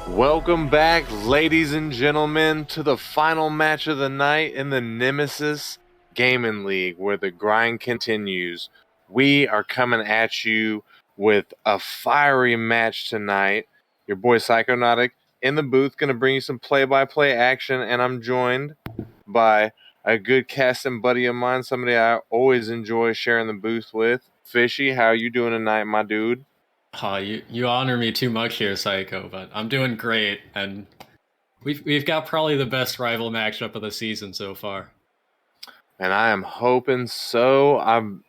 Welcome back, ladies and gentlemen, to the final match of the night in the Nemesis Gaming League, where the grind continues. We are coming at you with a fiery match tonight. Your boy Psychonautic in the booth, going to bring you some play-by-play action, and I'm joined by a good casting buddy of mine, somebody I always enjoy sharing the booth with. Fishy, how you doing tonight, my dude? Oh, you honor me too much here, Psycho, but I'm doing great, and we've got probably the best rival matchup of the season so far. And I am hoping so. I'm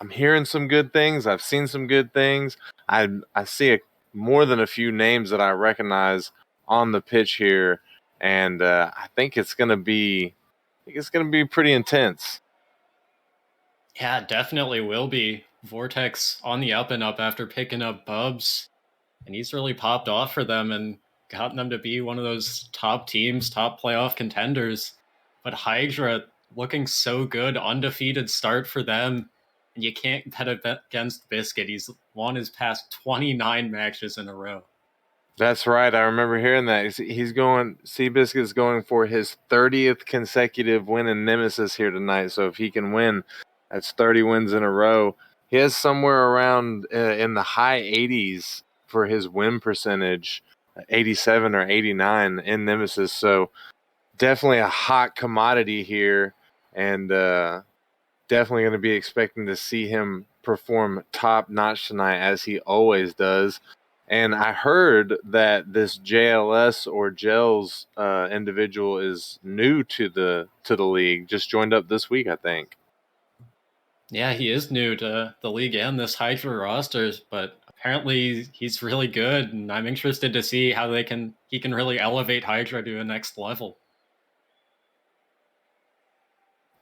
hearing some good things. I've seen some good things. I see more than a few names that I recognize on the pitch here, and I think it's gonna be pretty intense. Yeah, definitely will be. Vortex on the up and up after picking up Bubs, and he's really popped off for them and gotten them to be one of those top teams, top playoff contenders. But Hydra looking so good, undefeated start for them, and you can't bet against Biscuit. He's won his past 29 matches in a row. That's right. I remember hearing that. He's going. Seabiscuit's going for his 30th consecutive win in Nemesis here tonight. So if he can win, that's 30 wins in a row. He has somewhere around in the high 80s for his win percentage, 87 or 89 in Nemesis. So definitely a hot commodity here, and definitely going to be expecting to see him perform top notch tonight, as he always does. And I heard that this JLS or Gels individual is new to the league. Just joined up this week, I think. Yeah, he is new to the league and this Hydra rosters, but apparently he's really good, and I'm interested to see how he can really elevate Hydra to a next level.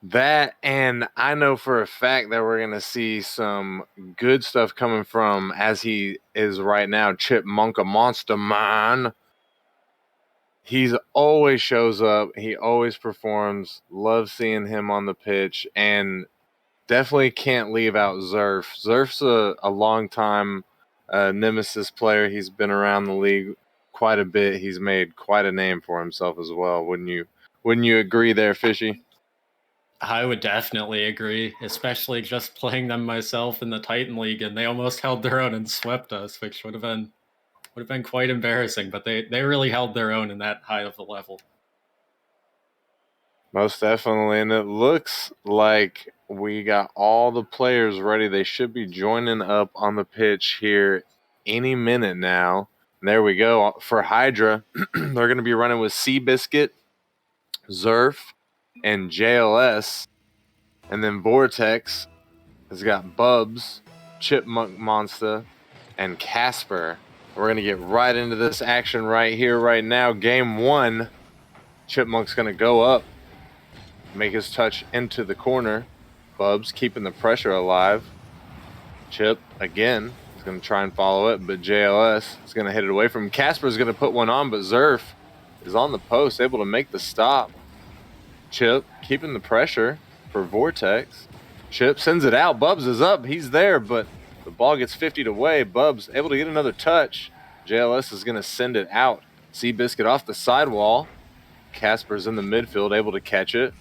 That, and I know for a fact that we're going to see some good stuff coming from, as he is right now, Chipmunk, a monster man. He's always shows up. He always performs. Love seeing him on the pitch, and definitely can't leave out Zerf. Zerf's a long time Nemesis player. He's been around the league quite a bit. He's made quite a name for himself as well. Wouldn't you agree there, Fishy? I would definitely agree, especially just playing them myself in the Titan League, and they almost held their own and swept us, which would have been quite embarrassing. But they really held their own in that high of a level. Most definitely, and it looks like we got all the players ready. They should be joining up on the pitch here any minute now. And there we go for Hydra. They're going to be running with Seabiscuit, Zerf, and JLS. And then Vortex has got Bubs, Chipmunk Monster, and Casper. We're going to get right into this action right here, right now. Game one. Chipmunk's going to go up, make his touch into the corner. Bubs keeping the pressure alive. Chip, again, is going to try and follow it, but JLS is going to hit it away from him. Casper is going to put one on, but Zerf is on the post, able to make the stop. Chip keeping the pressure for Vortex. Chip sends it out. Bubs is up. He's there, but the ball gets 50'd away. Bubs able to get another touch. JLS is going to send it out. Seabiscuit off the sidewall. Casper's in the midfield, able to catch it.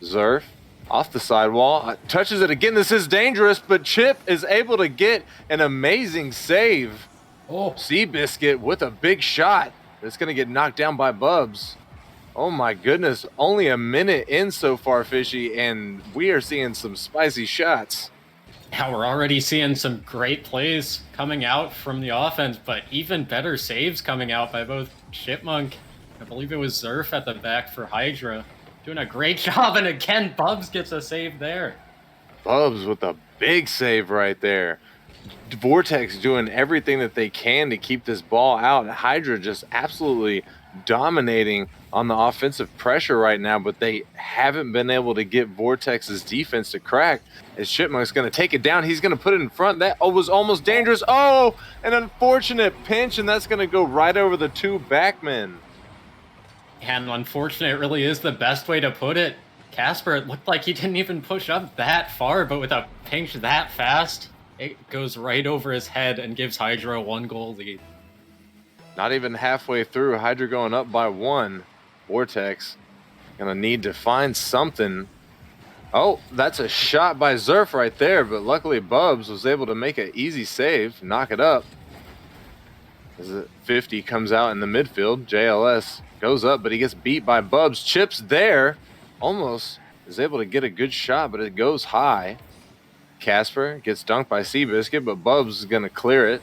Zerf off the sidewall, touches it again. This is dangerous, but Chip is able to get an amazing save. Oh, Seabiscuit with a big shot. It's going to get knocked down by Bubs. Oh my goodness, only a minute in so far, Fishy, and we are seeing some spicy shots. yeah, we're already seeing some great plays coming out from the offense, but even better saves coming out by both Chipmunk. I believe it was Zerf at the back for Hydra. Doing a great job, and again, Bubs gets a save there. Bubs with a big save right there. Vortex doing everything that they can to keep this ball out. Hydra just absolutely dominating on the offensive pressure right now, but they haven't been able to get Vortex's defense to crack. As Chipmunk's going to take it down, he's going to put it in front. That was almost dangerous. Oh, an unfortunate pinch, and that's going to go right over the two backmen. And unfortunate, it really is the best way to put it. Casper, it looked like he didn't even push up that far, but with a pinch that fast, it goes right over his head and gives Hydra a 1-goal lead. Not even halfway through. Hydra going up by 1. Vortex going to need to find something. Oh, that's a shot by Zerf right there, but luckily Bubs was able to make an easy save, knock it up. As the 50 comes out in the midfield, JLS goes up, but he gets beat by Bubs. Chips there, almost is able to get a good shot, but it goes high. Casper gets dunked by Biscut, but Bubs is going to clear it.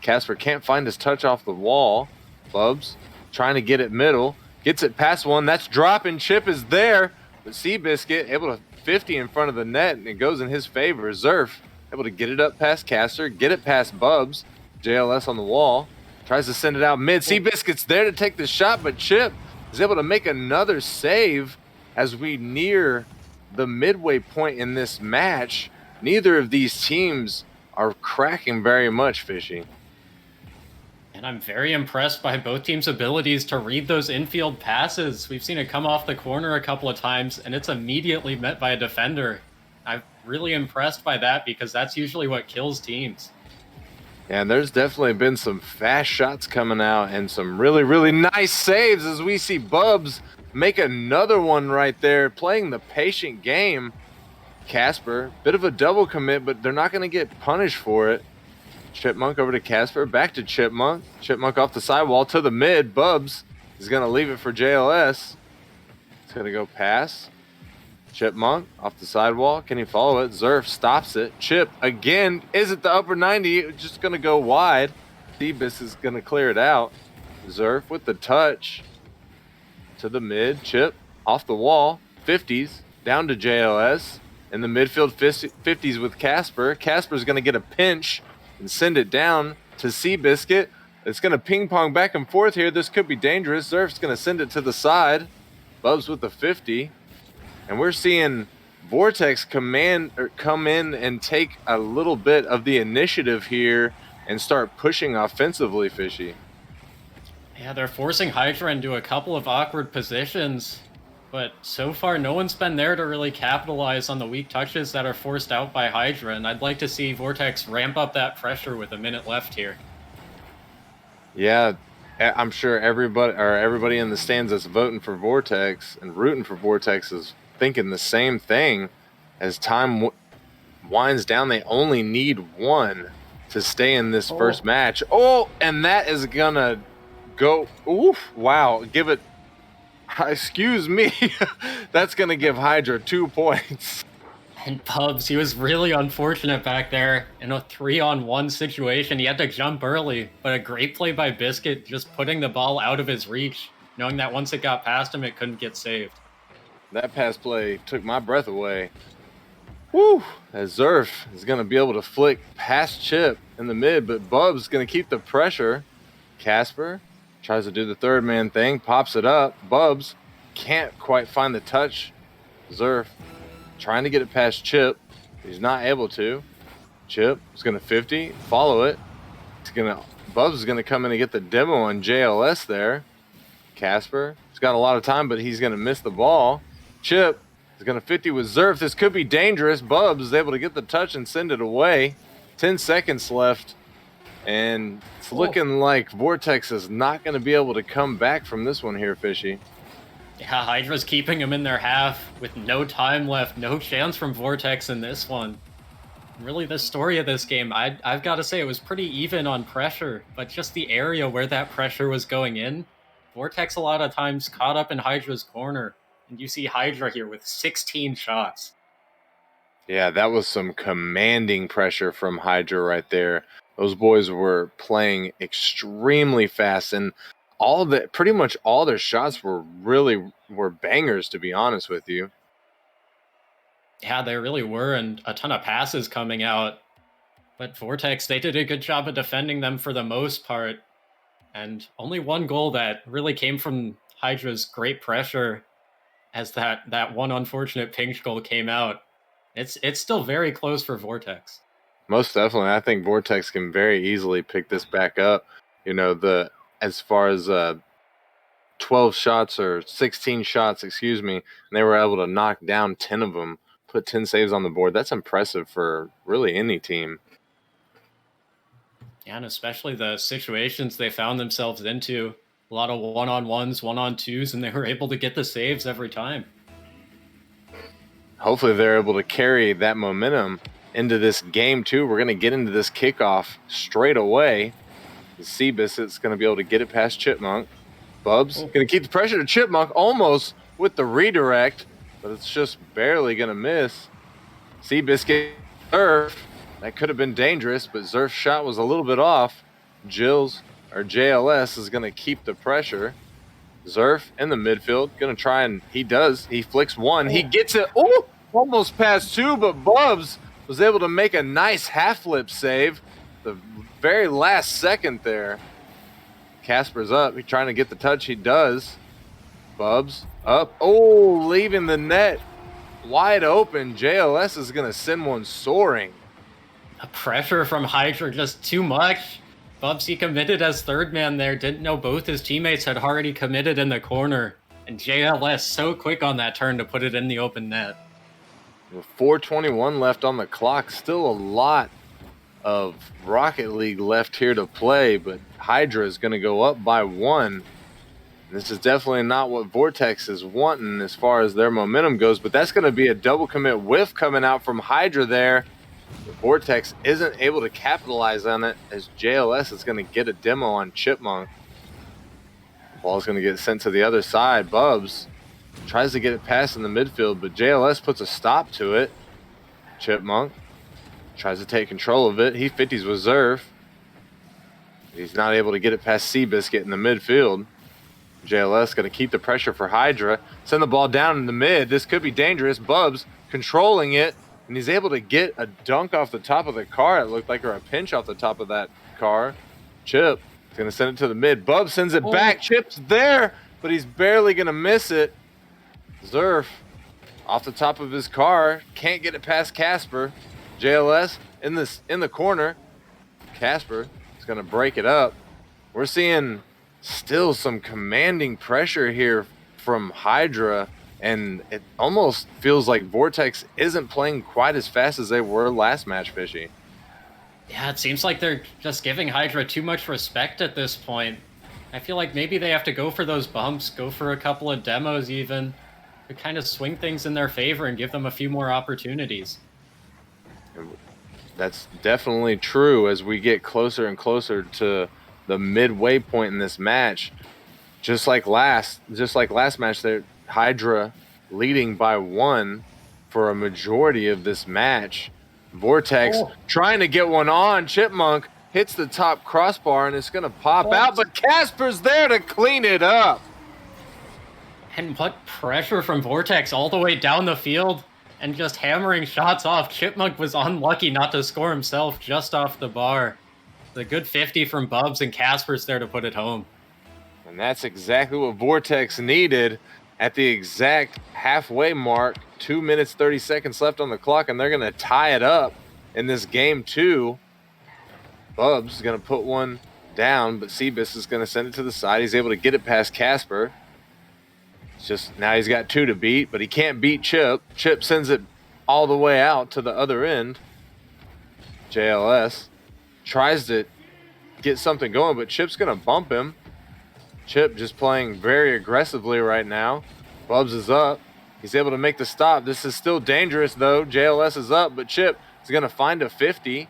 Casper can't find his touch off the wall. Bubs trying to get it middle, gets it past one. That's dropping. Chip is there, but Biscut able to 50 in front of the net, and it goes in his favor. Zerf able to get it up past Casper, get it past Bubs. JLS on the wall, tries to send it out mid. Biscuit's there to take the shot, but Chip is able to make another save as we near the midway point in this match. Neither of these teams are cracking very much, Fishy. And I'm very impressed by both teams' abilities to read those infield passes. We've seen it come off the corner a couple of times, and it's immediately met by a defender. I'm really impressed by that because that's usually what kills teams. And there's definitely been some fast shots coming out and some really, really nice saves as we see Bubs make another one right there, playing the patient game. Casper, bit of a double commit, but they're not going to get punished for it. Chipmunk over to Casper, back to Chipmunk. Chipmunk off the sidewall to the mid. Bubs is going to leave it for JLS. It's going to go pass. Chipmunk off the sidewall. Can he follow it? Zerf stops it. Chip again is at the upper 90. Just going to go wide. Thebus is going to clear it out. Zerf with the touch to the mid. Chip off the wall. 50s down to JLS. In the midfield, 50s with Casper. Casper's going to get a pinch and send it down to Biscut. It's going to ping pong back and forth here. This could be dangerous. Zerf's going to send it to the side. Bubs with the 50. And we're seeing Vortex come in and take a little bit of the initiative here and start pushing offensively, Fishy. Yeah, they're forcing Hydra into a couple of awkward positions, but so far no one's been there to really capitalize on the weak touches that are forced out by Hydra, and I'd like to see Vortex ramp up that pressure with a minute left here. Yeah, I'm sure everybody in the stands that's voting for Vortex and rooting for Vortex is thinking the same thing. As time winds down, they only need one to stay in this first match. Oh, and that is gonna go. Oof! Wow, give it. Excuse me. That's gonna give Hydra 2 points. And Pubs, he was really unfortunate back there in a 3-on-1 situation. He had to jump early, but a great play by Biscut, just putting the ball out of his reach, knowing that once it got past him, it couldn't get saved. That pass play took my breath away. Woo! As Zerf is going to be able to flick past Chip in the mid, but Bubs is going to keep the pressure. Casper tries to do the third man thing, pops it up. Bubs can't quite find the touch. Zerf trying to get it past Chip. He's not able to. Chip is going to 50, follow it. Bubs is going to come in and get the demo on JLS there. Casper has got a lot of time, but he's going to miss the ball. Chip is going to 50 with Zerf. This could be dangerous. Bubs is able to get the touch and send it away. 10 seconds left. And it's looking like Vortex is not going to be able to come back from this one here, Fishy. Yeah, Hydra's keeping him in their half with no time left. No chance from Vortex in this one. Really, the story of this game, I've got to say it was pretty even on pressure, but just the area where that pressure was going in, Vortex a lot of times caught up in Hydra's corner. And you see Hydra here with 16 shots. Yeah, that was some commanding pressure from Hydra right there. Those boys were playing extremely fast, and pretty much all their shots were bangers, to be honest with you. Yeah, they really were, and a ton of passes coming out. But Vortex, they did a good job of defending them for the most part. And only one goal that really came from Hydra's great pressure, as that one unfortunate pink goal came out. It's still very close for Vortex. Most definitely. I think Vortex can very easily pick this back up. As far as 12 shots or 16 shots, excuse me, and they were able to knock down 10 of them, put 10 saves on the board. That's impressive for really any team. Yeah, and especially the situations they found themselves into. A lot of one-on-ones, one-on-twos, and they were able to get the saves every time. Hopefully they're able to carry that momentum into this game too. We're going to get into this kickoff straight away. The Biscut's going to be able to get it past Chipmunk. Bubs going to keep the pressure to Chipmunk almost with the redirect, but it's just barely going to miss. Biscut, Zerf, that could have been dangerous, but Zerf's shot was a little bit off. JLS is going to keep the pressure. Zerf in the midfield, going to try, and he does. He flicks one. He gets it. Oh, almost past two, but Bubs was able to make a nice half-lip save. The very last second there. Casper's up. He's trying to get the touch. He does. Bubs up. Oh, leaving the net wide open. JLS is going to send one soaring. The pressure from Hydra just too much. Bubs, he committed as third man there. Didn't know both his teammates had already committed in the corner. And JLS so quick on that turn to put it in the open net. With 4:21 left on the clock, still a lot of Rocket League left here to play, but Hydra is going to go up by one. This is definitely not what Vortex is wanting as far as their momentum goes, but that's going to be a double commit whiff coming out from Hydra there. But Vortex isn't able to capitalize on it as JLS is going to get a demo on Chipmunk. The ball's going to get sent to the other side. Bubs tries to get it past in the midfield, but JLS puts a stop to it. Chipmunk tries to take control of it. He 50s with Zerf. He's not able to get it past Biscut in the midfield. JLS going to keep the pressure for Hydra. Send the ball down in the mid. This could be dangerous. Bubs controlling it, and he's able to get a dunk off the top of the car, it looked like, or a pinch off the top of that car. Chip is going to send it to the mid. Bubs sends it back. Chip's there, but he's barely going to miss it. Zerf off the top of his car. Can't get it past Casper. JLS in the corner. Casper is going to break it up. We're seeing still some commanding pressure here from Hydra, and it almost feels like Vortex isn't playing quite as fast as they were last match, Fishy. Yeah, it seems like they're just giving Hydra too much respect at this point. I feel like maybe they have to go for those bumps, go for a couple of demos even, to kind of swing things in their favor and give them a few more opportunities. That's definitely true as we get closer and closer to the midway point in this match. Just like last match, there Hydra leading by one for a majority of this match. Vortex trying to get one on. Chipmunk hits the top crossbar and it's going to pop out, but Casper's there to clean it up. And what pressure from Vortex all the way down the field and just hammering shots off. Chipmunk was unlucky not to score himself just off the bar. The good 50 from Bubs, and Casper's there to put it home. And that's exactly what Vortex needed at the exact halfway mark. 2 minutes, 30 seconds left on the clock, and they're going to tie it up in this game too. Bubs is going to put one down, but Seabus is going to send it to the side. He's able to get it past Casper. It's just now he's got two to beat, but he can't beat Chip. Chip sends it all the way out to the other end. JLS tries to get something going, but Chip's going to bump him. Chip just playing very aggressively right now. Bubs is up. He's able to make the stop. This is still dangerous, though. JLS is up, but Chip is going to find a 50.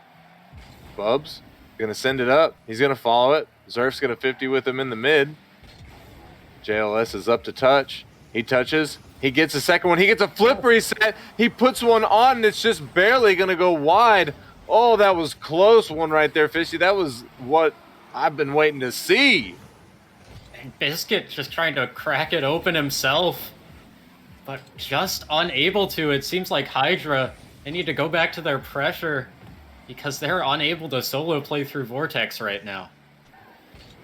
Bubs going to send it up. He's going to follow it. Zerf's going to 50 with him in the mid. JLS is up to touch. He touches. He gets a second one. He gets a flip reset. He puts one on, and it's just barely going to go wide. Oh, that was close one right there, Fishy. That was what I've been waiting to see. And Biscut just trying to crack it open himself, but just unable to. It seems like Hydra, they need to go back to their pressure because they're unable to solo play through Vortex right now.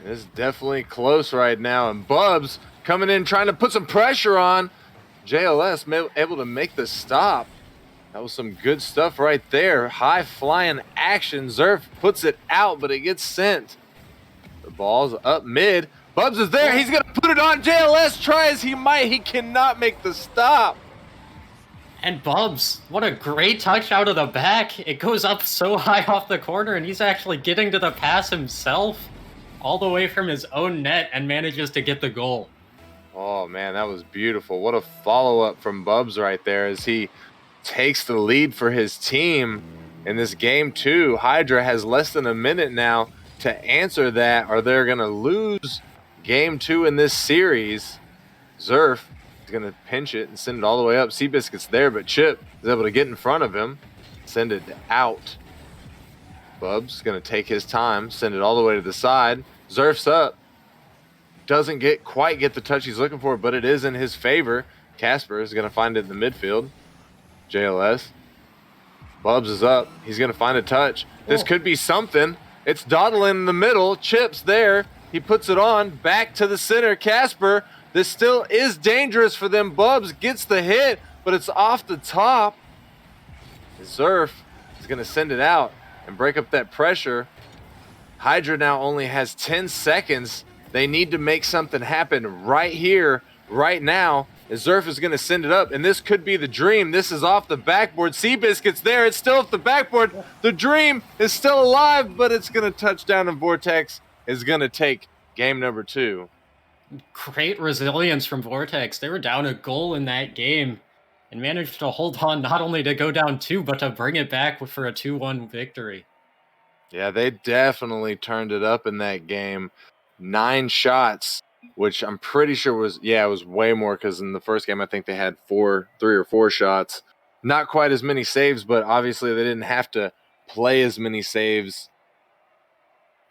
It's definitely close right now, and Bubs coming in trying to put some pressure on. JLS able to make the stop. That was some good stuff right there. High flying action. Zerf puts it out, but it gets sent. The ball's up mid. Bubs is there. He's going to put it on. JLS tries. He cannot make the stop. And Bubs, what a great touch out of the back. It goes up so high off the corner, and he's actually getting to the pass himself all the way from his own net and manages to get the goal. Oh, man, that was beautiful. What a follow-up from Bubs right there as he takes the lead for his team in this game 2. Hydra has less than a minute now to answer that, or they're going to lose game 2 in this series. Zerf is going to pinch it and send it all the way up. Seabiscuit's there, but Chip is able to get in front of him, send it out. Bubs going to take his time, send it all the way to the side. Zerf's up. Doesn't quite get the touch he's looking for, but it is in his favor. Casper is going to find it in the midfield. JLS. Bubs is up. He's going to find a touch. This could be something. It's dawdling in the middle. Chip's there. He puts it on. Back to the center. Casper. This still is dangerous for them. Bubs gets the hit, but it's off the top. Zerf is going to send it out and break up that pressure. Hydra now only has 10 seconds. They need to make something happen right here, right now. Zerf is going to send it up, and this could be the dream. This is off the backboard. Seabiscuit's there. It's still off the backboard. The dream is still alive, but it's going to touch down, and Vortex is going to take game number 2. Great resilience from Vortex. They were down a goal in that game and managed to hold on not only to go down 2, but to bring it back for a 2-1 victory. Yeah, they definitely turned it up in that game. 9 shots, which I'm pretty sure was, it was way more because in the first game I think they had 3 or 4 shots. Not quite as many saves, but obviously they didn't have to play as many saves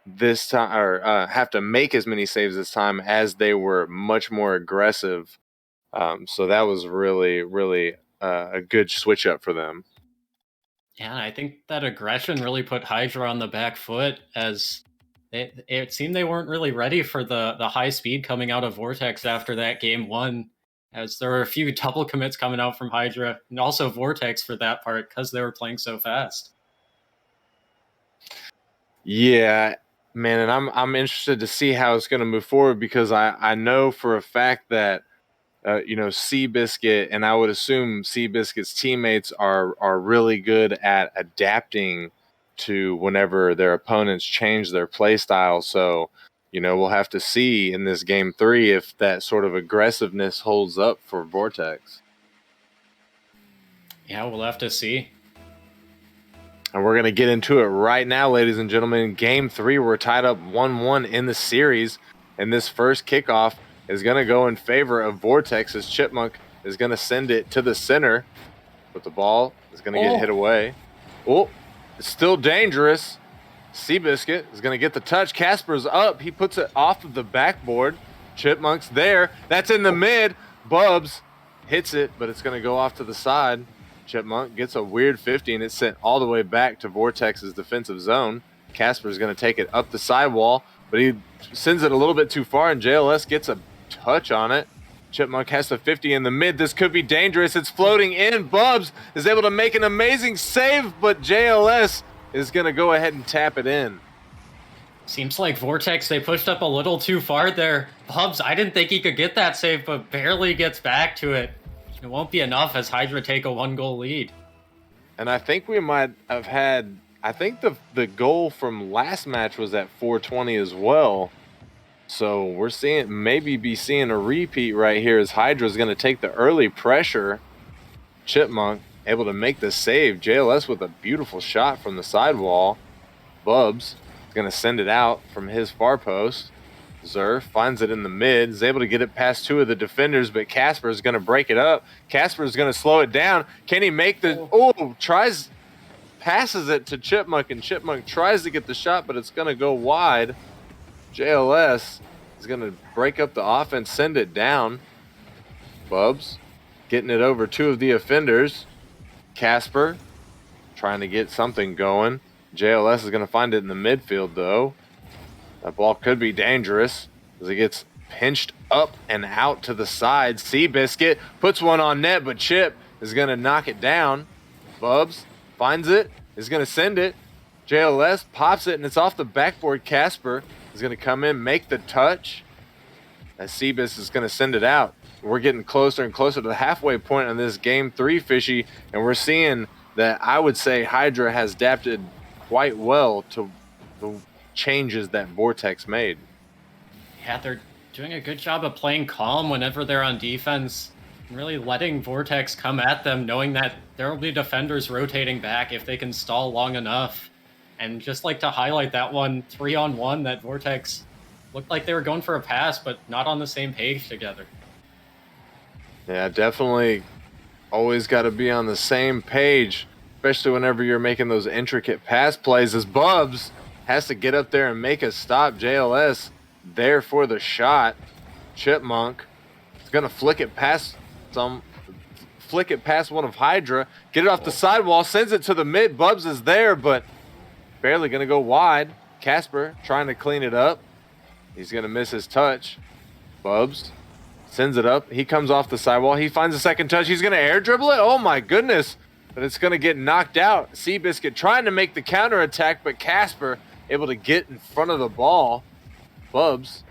this time, or have to make as many saves this time, as they were much more aggressive. So that was really, really a good switch up for them. Yeah, I think that aggression really put Hydra on the back foot, as it seemed they weren't really ready for the high speed coming out of Vortex after that game 1, as there were a few double commits coming out from Hydra, and also Vortex for that part, because they were playing so fast. Yeah, man, and I'm interested to see how it's going to move forward, because I know for a fact that Seabiscuit, and I would assume Seabiscuit's teammates are really good at adapting to whenever their opponents change their play style. So, we'll have to see in this game 3 if that sort of aggressiveness holds up for Vortex. Yeah, we'll have to see. And we're going to get into it right now, ladies and gentlemen. Game 3, we're tied up 1-1 in the series, and this first kickoff is going to go in favor of Vortex, as Chipmunk is going to send it to the center, but the ball is going to get hit away. It's still dangerous. Seabiscuit is going to get the touch. Casper's up. He puts it off of the backboard. Chipmunk's there. That's in the mid. Bubs hits it, but it's going to go off to the side. Chipmunk gets a weird 50, and it's sent all the way back to Vortex's defensive zone. Casper's going to take it up the sidewall, but he sends it a little bit too far, and JLS gets a touch on it. Chipmunk has the 50 in the mid. This could be dangerous. It's floating in. Bubs is able to make an amazing save, but JLS is going to go ahead and tap it in. Seems like Vortex, they pushed up a little too far there. Bubs, I didn't think he could get that save, but barely gets back to it. It won't be enough as Hydra take a 1-goal lead. And I think we might have had, I think the goal from last match was at 420 as well. So we're maybe seeing a repeat right here, as Hydra's going to take the early pressure. Chipmunk able to make the save. JLS with a beautiful shot from the sidewall. Bubs is going to send it out from his far post. Zerf finds it in the mid, is able to get it past 2 of the defenders, but Casper is going to break it up. Casper is going to slow it down. Can he make passes it to Chipmunk, and Chipmunk tries to get the shot, but it's going to go wide. JLS is going to break up the offense, send it down. Bubs getting it over 2 of the offenders. Casper trying to get something going. JLS is going to find it in the midfield, though. That ball could be dangerous as it gets pinched up and out to the side. Seabiscuit puts one on net, but Chip is going to knock it down. Bubs finds it, is going to send it. JLS pops it, and it's off the backboard. Casper is going to come in, make the touch, as Seabis is going to send it out. we're getting closer and closer to the halfway point on this game 3, Fishy, and we're seeing that I would say Hydra has adapted quite well to the changes that Vortex made. Yeah, they're doing a good job of playing calm whenever they're on defense and really letting Vortex come at them, knowing that there will be defenders rotating back if they can stall long enough. And just like to highlight that one 3-on-1 that Vortex looked like they were going for a pass, but not on the same page together. Yeah, definitely always got to be on the same page, especially whenever you're making those intricate pass plays, as Bubs has to get up there and make a stop. JLS there for the shot. Chipmunk is going to flick it past one of Hydra, get it off the sidewall, sends it to the mid. Bubs is there, but barely going to go wide. Casper trying to clean it up. He's going to miss his touch. Bubs sends it up. He comes off the sidewall. He finds a second touch. He's going to air dribble it. Oh, my goodness. But it's going to get knocked out. Biscut trying to make the counterattack, but Casper able to get in front of the ball. Bubs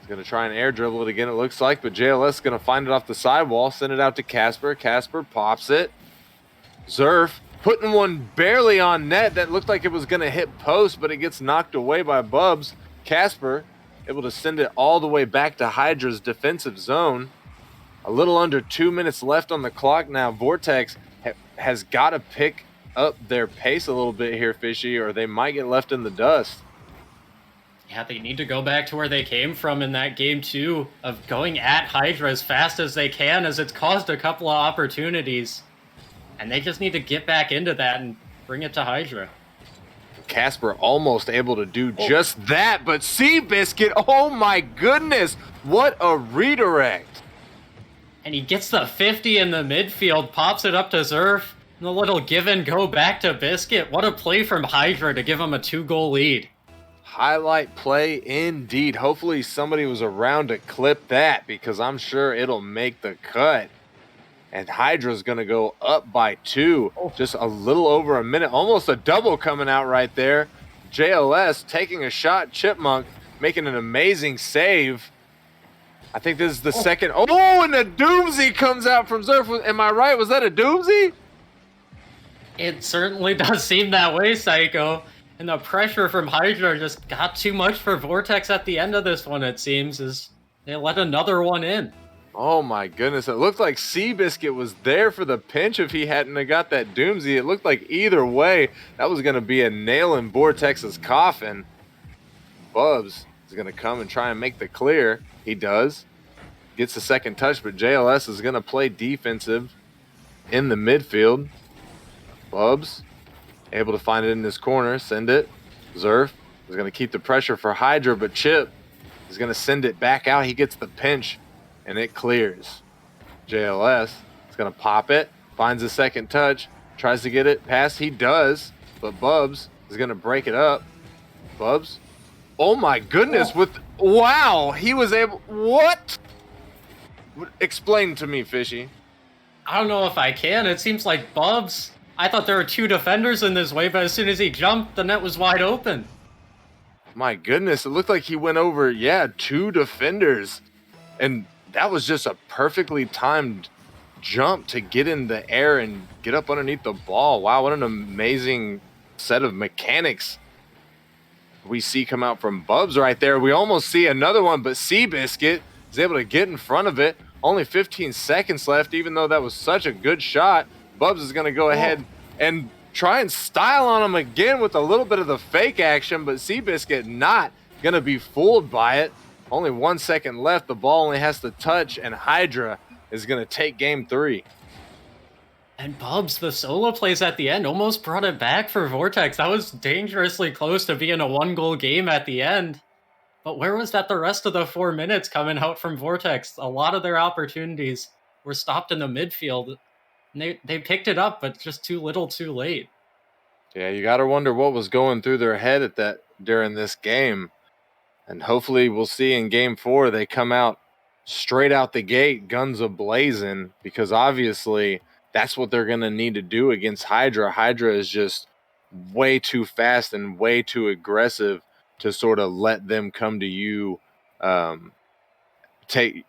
is going to try and air dribble it again, it looks like, but JLS is going to find it off the sidewall, send it out to Casper. Casper pops it. Zerf putting one barely on net that looked like it was going to hit post, but it gets knocked away by Bubs. Casper able to send it all the way back to Hydra's defensive zone. A little under 2 minutes left on the clock now. Vortex has got to pick up their pace a little bit here, Fishy, or they might get left in the dust. Yeah, they need to go back to where they came from in that game 2 of going at Hydra as fast as they can, as it's caused a couple of opportunities. And they just need to get back into that and bring it to Hydra. Casper almost able to do just that, but Biscut, oh my goodness, what a redirect. And he gets the 50 in the midfield, pops it up to Zerf, and a little give and go back to Biscut. What a play from Hydra to give him a 2-goal lead. Highlight play indeed. Hopefully somebody was around to clip that, because I'm sure it'll make the cut. And Hydra's going to go up by 2. Just a little over a minute. Almost a double coming out right there. JLS taking a shot. Chipmunk making an amazing save. I think this is the second. Oh, and a doozy comes out from Zerf. Am I right? Was that a doozy? It certainly does seem that way, Psycho. And the pressure from Hydra just got too much for Vortex at the end of this one, it seems, as they let another one in. Oh my goodness, it looked like Biscut was there for the pinch if he hadn't have got that doomsday. It looked like either way, that was going to be a nail in Vortex's coffin. Bubs is going to come and try and make the clear. He does. Gets the second touch, but JLS is going to play defensive in the midfield. Bubs able to find it in this corner, send it. Zerf is going to keep the pressure for Hydra, but Chip is going to send it back out. He gets the pinch. And it clears. JLS is going to pop it, finds a second touch, tries to get it past. He does, but Bubs is going to break it up. Bubs. Oh my goodness. Wow. He was able. What? Explain to me, Fishy. I don't know if I can. It seems like Bubs. I thought there were 2 defenders in this way, but as soon as he jumped, the net was wide open. My goodness. It looked like he went over, 2 defenders. And that was just a perfectly timed jump to get in the air and get up underneath the ball. Wow, what an amazing set of mechanics we see come out from Bubs right there. We almost see another one, but Biscut is able to get in front of it. Only 15 seconds left, even though that was such a good shot. Bubs is going to go ahead and try and style on him again with a little bit of the fake action, but Biscut not going to be fooled by it. Only 1 second left. The ball only has to touch, and Hydra is going to take game 3. And Bubs, the solo plays at the end, almost brought it back for Vortex. That was dangerously close to being a 1-goal game at the end. But where was that the rest of the 4 minutes coming out from Vortex? A lot of their opportunities were stopped in the midfield. And they picked it up, but just too little too late. Yeah, you got to wonder what was going through their head during this game. And hopefully we'll see in game 4 they come out straight out the gate, guns a-blazing, because obviously that's what they're going to need to do against Hydra. Hydra is just way too fast and way too aggressive to sort of let them come to you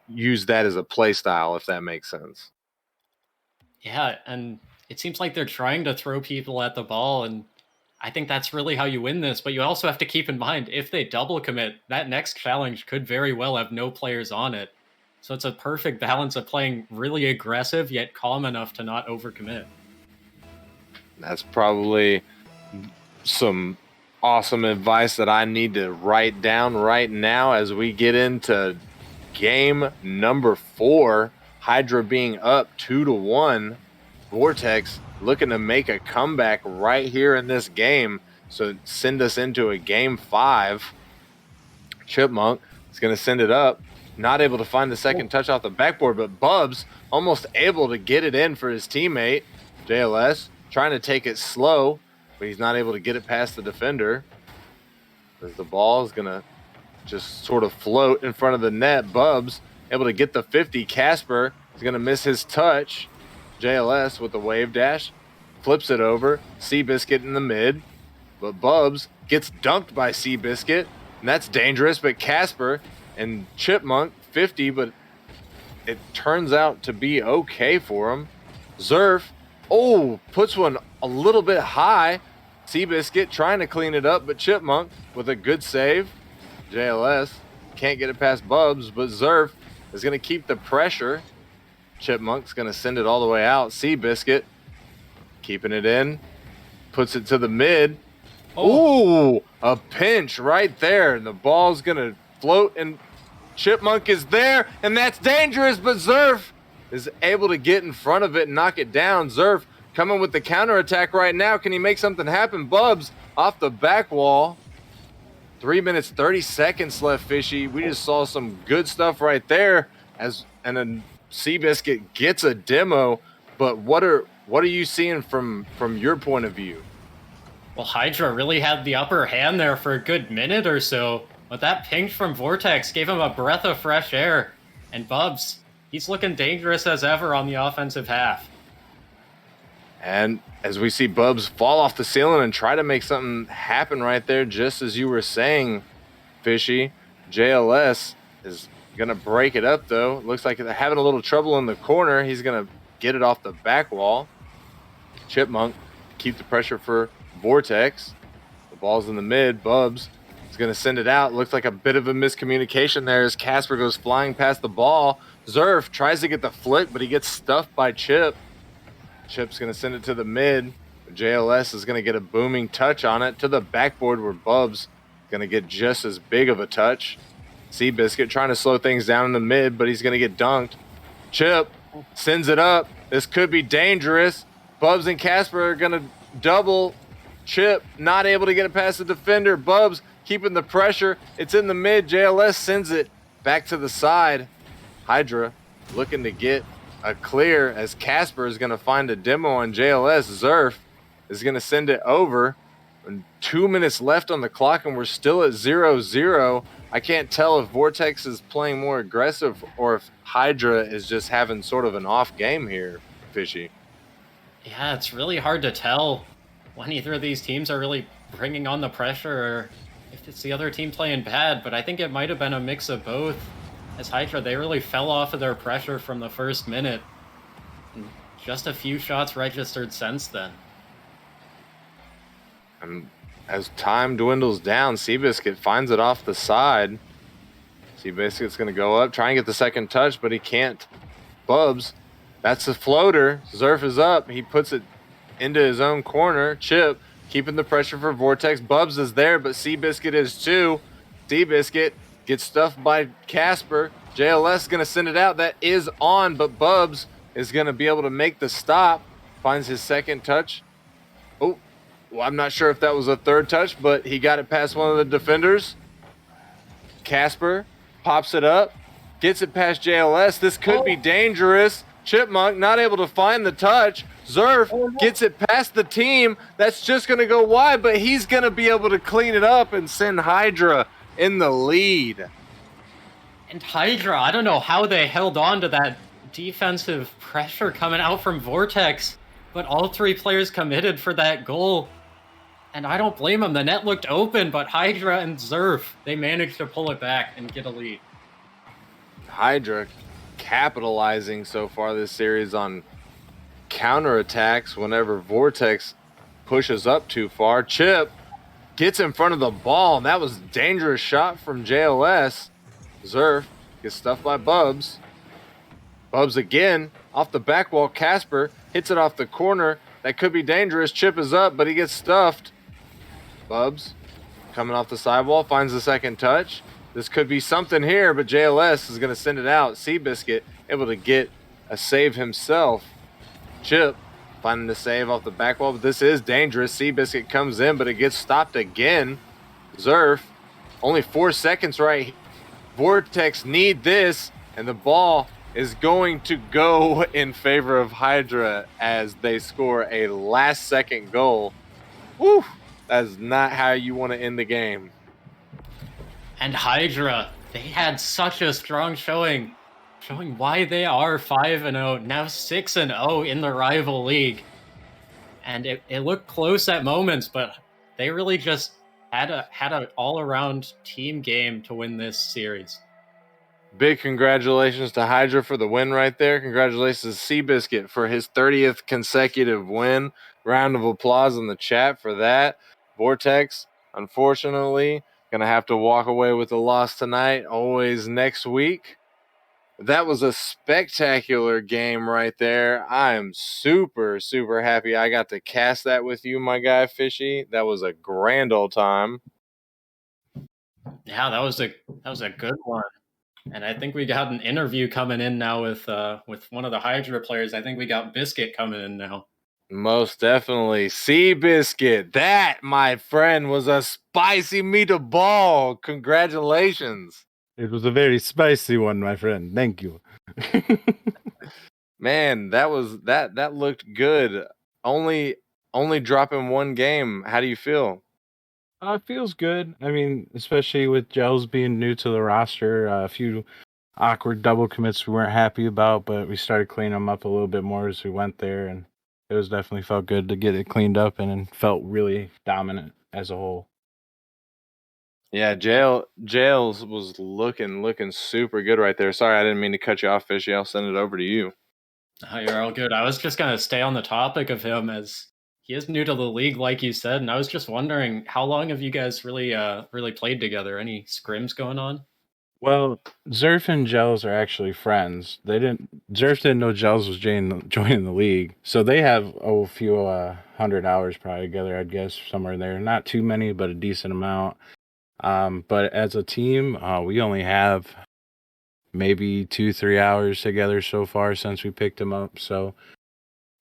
use that as a play style, if that makes sense. Yeah, and it seems like they're trying to throw people at the ball, and I think that's really how you win this. But you also have to keep in mind, if they double commit, that next challenge could very well have no players on it. So it's a perfect balance of playing really aggressive, yet calm enough to not overcommit. That's probably some awesome advice that I need to write down right now as we get into game number 4. Hydra being up 2-1. Vortex looking to make a comeback right here in this game. So send us into a game 5. Chipmunk is going to send it up. Not able to find the second touch off the backboard, but Bubs almost able to get it in for his teammate. JLS trying to take it slow, but he's not able to get it past the defender. As the ball is going to just sort of float in front of the net. Bubs able to get the 50. Casper is going to miss his touch. JLS with the wave dash flips it over. Biscut in the mid, but Bubs gets dunked by Biscut, and that's dangerous. But Casper and Chipmunk 50, but it turns out to be okay for him. Zerf, puts one a little bit high. Biscut trying to clean it up, but Chipmunk with a good save. JLS can't get it past Bubs, but Zerf is going to keep the pressure. Chipmunk's going to send it all the way out. Biscut keeping it in, puts it to the mid. A pinch right there, and the ball's going to float, and Chipmunk is there, and that's dangerous, but Zerf is able to get in front of it and knock it down. Zerf coming with the counterattack right now. Can he make something happen? Bubs off the back wall. 3 minutes, 30 seconds left, Fishy. We just saw some good stuff right there. And then Biscut gets a demo, but what are you seeing from your point of view? Well, Hydra really had the upper hand there for a good minute or so, but that ping from Vortex gave him a breath of fresh air. And Bubs, he's looking dangerous as ever on the offensive half. And as we see Bubs fall off the ceiling and try to make something happen right there, just as you were saying, Fishy, JLS is going to break it up, though. Looks like they're having a little trouble in the corner. He's going to get it off the back wall. Chipmunk keep the pressure for Vortex. The ball's in the mid. Bubs is going to send it out. Looks like a bit of a miscommunication there as Casper goes flying past the ball. Zerf tries to get the flick, but he gets stuffed by Chip. Chip's going to send it to the mid. JLS is going to get a booming touch on it to the backboard where Bubs is going to get just as big of a touch. Biscut trying to slow things down in the mid, but he's going to get dunked. Chip sends it up. This could be dangerous. Bubs and Casper are going to double. Chip not able to get it past the defender. Bubs keeping the pressure. It's in the mid. JLS sends it back to the side. Hydra looking to get a clear as Casper is going to find a demo on JLS. Zerf is going to send it over. And 2 minutes left on the clock, and we're still at 0-0. I can't tell if Vortex is playing more aggressive or if Hydra is just having sort of an off game here, Fishy. Yeah, it's really hard to tell when either of these teams are really bringing on the pressure or if it's the other team playing bad, but I think it might have been a mix of both. As Hydra, they really fell off of their pressure from the first minute. And just a few shots registered since then. And as time dwindles down, Biscut finds it off the side. Biscut's going to go up, try and get the second touch, but he can't. Bubs, that's a floater. Zerf is up. He puts it into his own corner. Chip keeping the pressure for Vortex. Bubs is there, but Biscut is too. Biscut gets stuffed by Casper. JLS is going to send it out. That is on, but Bubs is going to be able to make the stop. Finds his second touch. Well, I'm not sure if that was a third touch, but he got it past one of the defenders. Casper pops it up, gets it past JLS. This could be dangerous. Chipmunk not able to find the touch. Zerf gets it past the team. That's just going to go wide, but he's going to be able to clean it up and send Hydra in the lead. And Hydra, I don't know how they held on to that defensive pressure coming out from Vortex, but all three players committed for that goal. And I don't blame them. The net looked open, but Hydra and Zerf, they managed to pull it back and get a lead. Hydra capitalizing so far this series on counterattacks whenever Vortex pushes up too far. Chip gets in front of the ball, and that was a dangerous shot from JLS. Zerf gets stuffed by Bubs. Bubs again off the back wall. Casper hits it off the corner. That could be dangerous. Chip is up, but he gets stuffed. Bubs coming off the sidewall finds the second touch. This could be something here, but JLS is going to send it out. Seabiscuit able to get a save himself. Chip finding the save off the back wall, but this is dangerous. Seabiscuit comes in, but it gets stopped again. Zerf, only 4 seconds right. Vortex need this, and the ball is going to go in favor of Hydra as they score a last-second goal. Woo! That is not how you want to end the game. And Hydra, they had such a strong showing why they are 5-0, now 6-0 in the rival league. And it looked close at moments, but they really just had an all-around team game to win this series. Big congratulations to Hydra for the win right there. Congratulations to Seabiscuit for his 30th consecutive win. Round of applause in the chat for that. Vortex, unfortunately, going to have to walk away with a loss tonight. Always next week. That was a spectacular game right there. I am super, super happy I got to cast that with you, my guy Fishy. That was a grand old time. Yeah, that was a good one. And I think we got an interview coming in now with one of the Hydra players. I think we got Biscuit coming in now. Most definitely. Seabiscuit, that, my friend, was a spicy meatball. Congratulations. It was a very spicy one, my friend. Thank you. Man, that looked good. Only dropping one game. How do you feel? It feels good. I mean, especially with Gels being new to the roster, a few awkward double commits we weren't happy about, but we started cleaning them up a little bit more as we went there, and it was definitely felt good to get it cleaned up and felt really dominant as a whole. Yeah, Jails was looking super good right there. Sorry, I didn't mean to cut you off, Fishy. I'll send it over to you. Oh, you're all good. I was just going to stay on the topic of him as he is new to the league, like you said, and I was just wondering, how long have you guys really played together? Any scrims going on? Well, Zerf and Gels are actually friends. Zerf didn't know Gels was joining the league, so they have a few 100 hours probably together. I'd guess somewhere there. Not too many, but a decent amount. But as a team, we only have maybe 2-3 hours together so far since we picked them up. So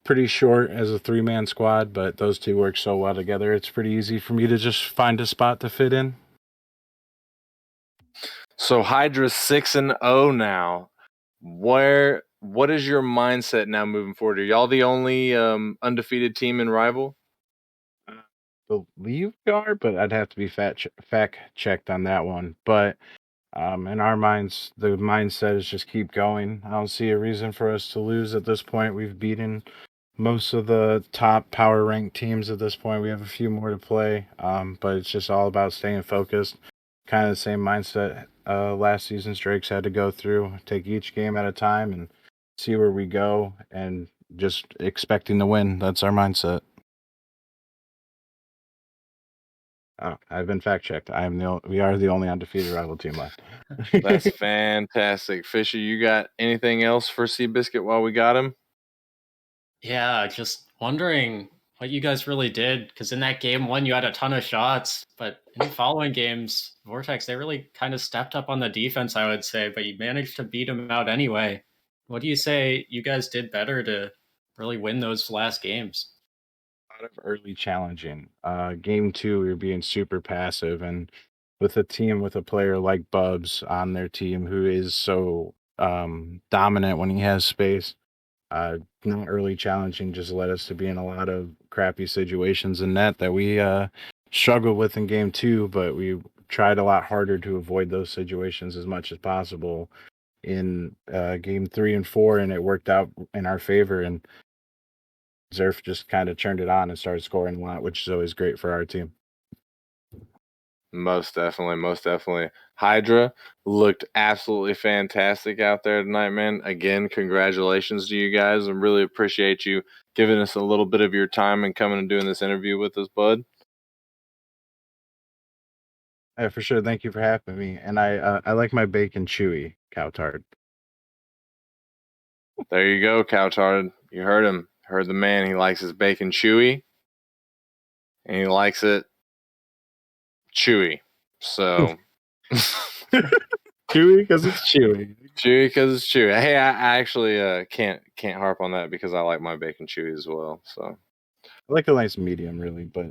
pretty short as a 3-man squad, but those two work so well together. It's pretty easy for me to just find a spot to fit in. So Hydra's 6-0 now. What is your mindset now moving forward? Are y'all the only undefeated team in Rival? I believe we are, but I'd have to be fact checked on that one. But in our minds, the mindset is just keep going. I don't see a reason for us to lose at this point. We've beaten most of the top power ranked teams at this point. We have a few more to play, but it's just all about staying focused. Kind of the same mindset last season's Drakes had to go through. Take each game at a time and see where we go, and just expecting to win. That's our mindset. I've been fact checked. We are the only undefeated rival team left. That's fantastic. Fisher, you got anything else for Seabiscuit while we got him? Yeah, just wondering what you guys really did, because in that game one you had a ton of shots, but in the following games, Vortex, they really kind of stepped up on the defense, I would say, but you managed to beat them out anyway. What do you say you guys did better to really win those last games? A lot of early challenging. Game 2, we were being super passive, and with a team with a player like Bubs on their team who is so dominant when he has space, not early challenging just led us to be in a lot of crappy situations in net that we struggled with in game 2, but we tried a lot harder to avoid those situations as much as possible in game 3 and 4, and it worked out in our favor, and Zerf just kind of turned it on and started scoring a lot, which is always great for our team. Most definitely, most definitely. Hydra looked absolutely fantastic out there tonight, man. Again, congratulations to you guys. I really appreciate you giving us a little bit of your time and coming and doing this interview with us, bud. Yeah, for sure. Thank you for having me. And I like my bacon chewy cow tart. There you go, Couchard. You heard him. Heard the man. He likes his bacon chewy, and he likes it chewy. So Chewy because it's chewy. chewy because it's chewy. Hey, I actually can't harp on that because I like my bacon chewy as well. So I like a nice medium, really, but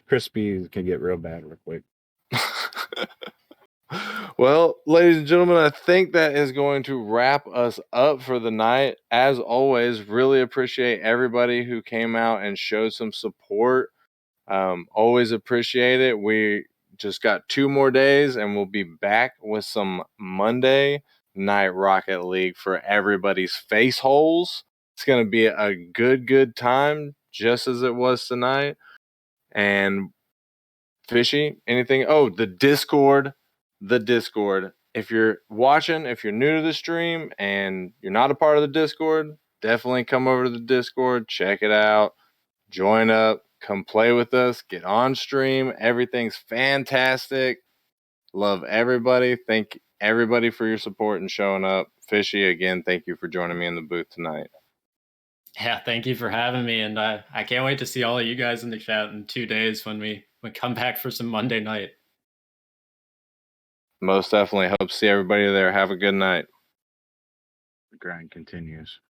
crispy can get real bad real quick. Well, ladies and gentlemen, I think that is going to wrap us up for the night. As always, really appreciate everybody who came out and showed some support. Always appreciate it. We just got 2 more days and we'll be back with some Monday Night Rocket League for everybody's face holes. It's going to be a good time, just as it was tonight. And Fishy, anything? Oh, the Discord. The Discord. If you're watching, if you're new to the stream and you're not a part of the Discord, definitely come over to the Discord, check it out, join up, come play with us, get on stream. Everything's fantastic. Love everybody. Thank everybody for your support and showing up. Fishy, again, thank you for joining me in the booth tonight. Yeah, thank you for having me, and I can't wait to see all of you guys in the chat in 2 days when we come back for some Monday night. Most definitely. Hope to see everybody there. Have a good night. The grind continues.